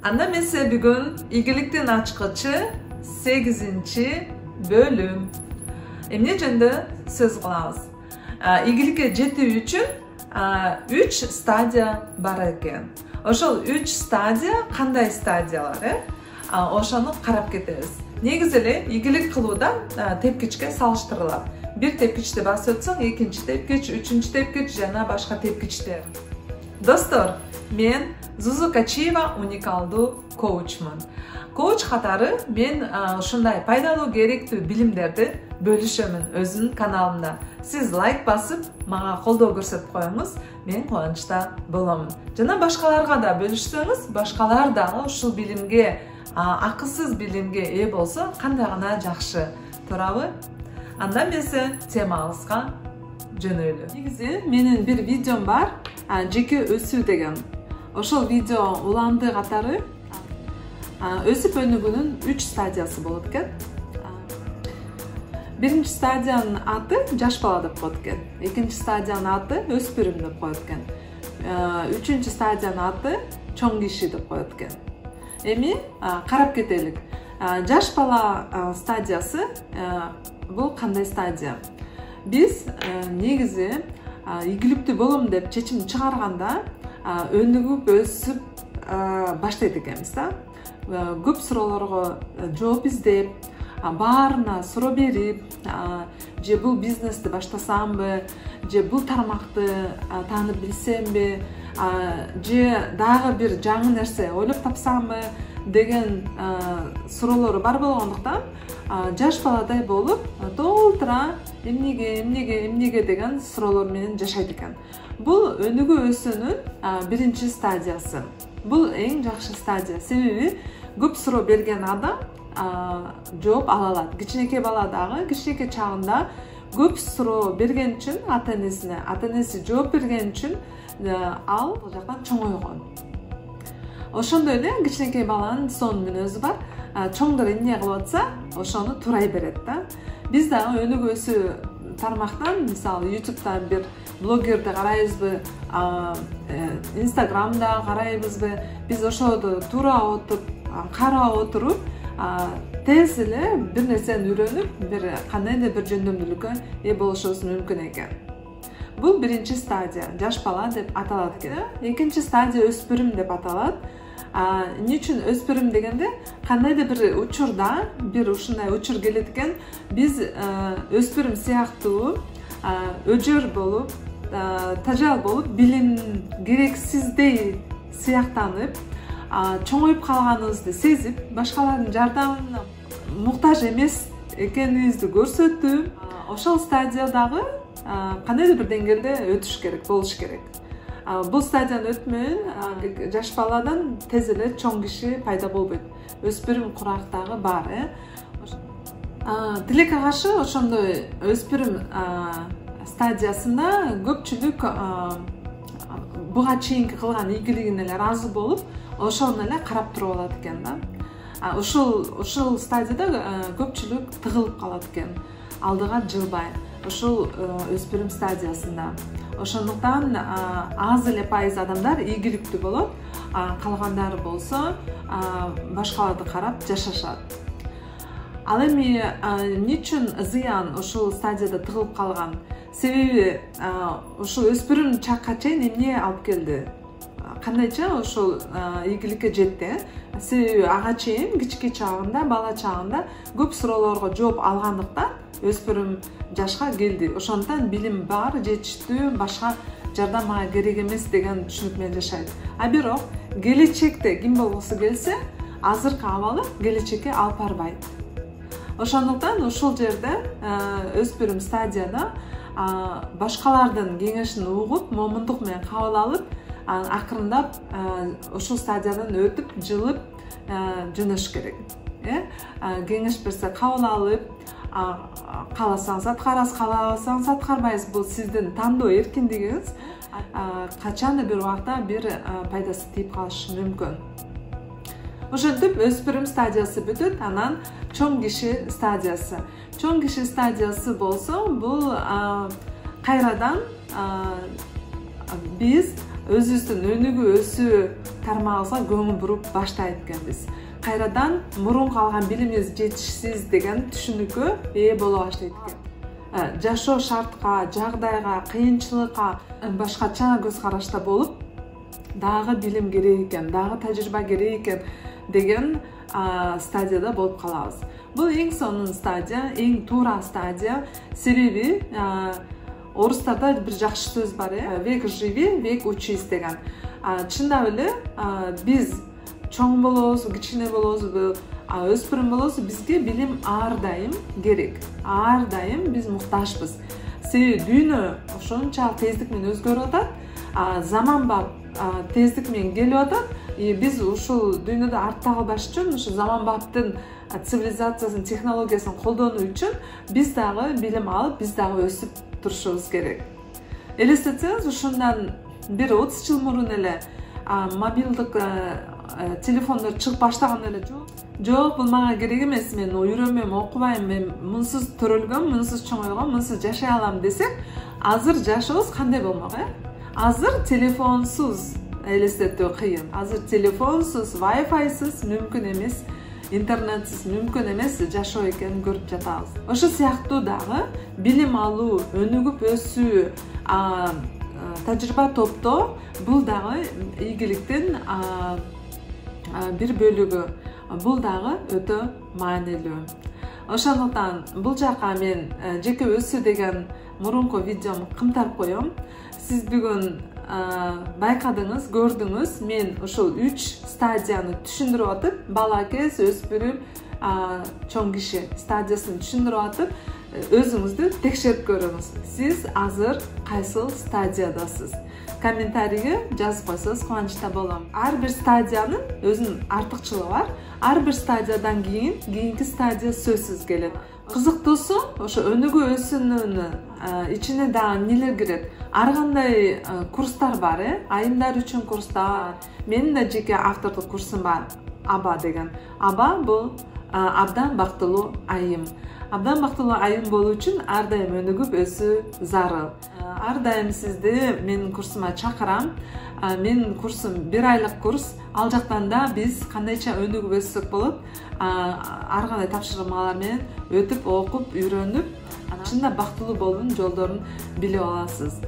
Anda mese bugün iyilikten açkıcı 8. bölüm. Emne jönde söz kılabız. İyilikке жетүү үчүн 3 стадия бар экен. Ошол 3 стадия кандай стадиялар? Ошону карап кетебиз. Негизи эле ийгилик кылууда тепкичке салыштырылат. Bir tepkiçte basıp ötsöң, ikinci tepkiç, üçüncü tepkiç жана башка tepkiçler. Достор, мен Зузу Качиева уникалдуу коучмун. Коуч катары мен ушундай пайдалуу керектүү билимдерди бөлүшөмүн өзүнүн каналымда. Сиз лайк басып, мага колдоо көрсөтүп коюңуз, мен кубанычта боломун. Жана башкаларга да бөлүшсөңүз, башкалар дагы ушул билимге, акылсыз билимге ээ болсо, кандай гана жакшы. Туурабы? Анда эмесе темабызга жөнөйлү. Негизи менин бир видеом бар, жеке өсүү деген. Ошол видео уланды катары өсүп өнүгүүнүн 3 стадиясы болот экен. Биринчи стадиянын аты жаш бала деп коет экен. Экинчи стадиянын аты өспүрүм деп коет экен. Үчүнчү стадиянын аты чоң киши деп коет экен. Эми карап кетелик. Жаш бала стадиясы бул кандай стадия? Биз негизи ийгиликтүү болом деп чечим чыгарганда өнүгүп өсүп баштайт экенбиз да. Көп суроолорго жооп издеп, баарына суроо берип, же бул бизнести баштасамбы, же бул тармакты таанып билсемби, же дагы бир жаңы нерсе ойлоп тапсамбы деген суроолору бар болгондуктан жаш баладай болуп толтура эмнеге деген суроолор менен жашайт экен. Бул өнүгүү өсүүнүн биринчи стадиясы. Бул эң жакшы стадия. Себеби көп суроо берген адам жооп ала алат. Кичинекей бала дагы кичинекей чагында көп суроо берген үчүн ата-энеси жооп берген үчүн ал бул жактан чоңойгон. Ошондой эле кичинекей баланын сонун мүнөзү бар. Чоңдор эмне кылып атса, ошону турай берет да. Биз дагы өнүгүү өсүү тармактан, мисалы YouTube'да бир блогерди карайбызбы, Instagram'da карайбызбы, биз ошону туура отуруп, карап отуруп, тез эле бир нерсени үйрөнүп, бир кандайдыр бир жөндөмдүүлүккө ээ болушубуз мүмкүн экен. Бул биринчи стадия, жаш бала деп аталат экен. Экинчи стадия өспүрүм деп аталат. Эмне үчүн өспүрүм дегенде, кандайдыр бир учурда, бир ушундай учур келет экен, биз өспүрүм сыяктуу өжөр болуп, тажал болуп, билим керексиздей сыяктанып, чоңоюп калганыбызды сезип, башкалардын жардамына муктаж эмес экенибизди көрсөтүп, ошол стадиядагы кандайдыр бир деңгээлде өтүш керек, болуш керек. Бул стадияны өтмөйүн жаш баладан тез эле чоң киши пайда болбойт. Өспүрүм курактагы бар, Тилекке каршы ошондой өспүрүм стадиясында көпчүлүк буга чейинки кылган ийгилигине эле ыраазы болуп, ошону эле карап туруп алат экен да. Ушул стадияда көпчүлүк тыгылып калат экен, алдыга жылбай. Ушул өспүрүм стадиясында. Ошондуктан аз эле пайыз адамдар ийгиликтүү болот, калгандары болсо башкаларды карап жашашат. Ал эми эмне үчүн зыян ушул стадияда тыгылып калган? Себеби ушул өспүрүм чакка чейин эмне алып келди? Кандайча ушул ийгиликке жетти? Себеби ага чейин кички чагында, бала чагында көп суроолорго жооп алгандыктан өспүрүм жашка келди. Ошондуктан билим бар, жетиштүү, башка жардам мага керек эмес деген түшүнүк менен жашайт. Бирок келечекте ким болгусу келсе, азыркы абалы келечекке алып барбайт. Ошондуктан ушул жерде өспүрүм стадияда башкалардын кеңешин угуп, момундук менен кабыл алып, акырындап ушул стадиядан өтүп, жылып жөнөш керек. Кеңеш берсе кабыл алып, кааласаңыз аткарасыз, каалабасаңыз аткарбайсыз. Бул сиздин тандоо эркиндигиңиз. Качан бир убакта бир пайдасы тийип калышы мүмкүн. Ошентип өспүрүм стадиясы бүтүп, анан чоң киши стадиясы. Чоң киши стадиясы болсо, бул кайрадан биз өзүбүздүн өнүгүү өсүү тармагыбызга көңүл буруп баштайт экенбиз. Кайрадан мурун калган билимибиз жетишсиз деген түшүнүккө ээ боло баштайт экен. Жашоо шартка, жагдайга, кыйынчылыкка башкача көз карашта болуп, дагы билим керек экен, дагы тажрыйба керек экен деген стадияда болуп калабыз. Бул эң сонун стадия, эң туура стадия. Себеби орустарда бир жакшы сөз бар, век живи, век учись деген. Чындап эле биз чоң болобузбу, кичине болобузбу, өспүрүм болобузбу, бизге билим ар дайым керек. Ар дайым биз муктажбыз. Себеби дүйнө ошончалык тездик менен өзгөрүп атат, заманбап тездик менен келип атат. Биз ушул дүйнөдө артта калбаш үчүн, ушу заманбаптын цивилизациясын, технологиясын колдонуу үчүн биз дагы билим алып, биз дагы өсүп турушубуз керек. Элестетсеңиз, ушундан бир 30 жыл мурун эле мобилдик телефондор чыгып баштаган эле жок, бул мага керек эмес, мен үйрөнбөйм, окубайм, мен мунсуз төрөлгөм, мунсуз чоңойгом, мунсуз жашай алам десек, азыр жашообуз кандай болмок, Азыр телефонсуз элестетүү кыйын. Азыр телефонсуз, Wi-Fi'сиз мүмкүн эмес, интернетсиз мүмкүн эмес жашоо экенин көрүп жатабыз. Ошо сыяктуу дагы билим алуу, өнүгүп өсүү, тажрыйба топтоо бул дагы ийгиликтин бир бөлүгү. Бул дагы өтө маанилүү. Ошондуктан бул жака мен жеке өсүү деген мурунку видеомду кымтарып коем. Сиз бүгүн байкадыңыз, көрдүңүз, мен ушул 3 стадияны түшүндүрүп атып, бала кез, өспүрүм, чоң киши стадиясын түшүндүрүп атып, өзүңүздү текшерип көрүңүз. Сиз азыр кайсыл стадиядасыз? Комментарийге жазып койсоңуз кубанычта болом. Ар бир стадиянын өзүнүн артыкчылыгы бар. Ар бир стадиядан кийинки стадия сөзсүз келет. Кызыктуусу, ошо өнүгүү өсүүнүн ичине дагы эмнелер кирет? Ар кандай курстар бар, айымдар үчүн курстар. Менин да жеке автордук курсум бар, Аба деген. Аба бул абдан бактылуу айым. Абдан бактылуу айым болуу үчүн ар дайым өнүгүп өсүү зарыл. Ар дайым сизди менин курсума чакырам. Менин курсум 1 айлык курс. Ал жактан да биз кандайча өнүгүп өссөк болот. Ар кандай тапшырмалар менен өтүп, окуп, үйрөнүп, чында бактылуу болуунун жолдорун билип аласыз.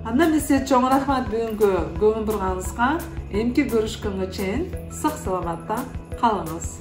Андан эмесе чоң рахмат бүгүнкү көңүл бурганыңызга. Эмки көрүшкөнгө чейин сак саламатта калыңыз.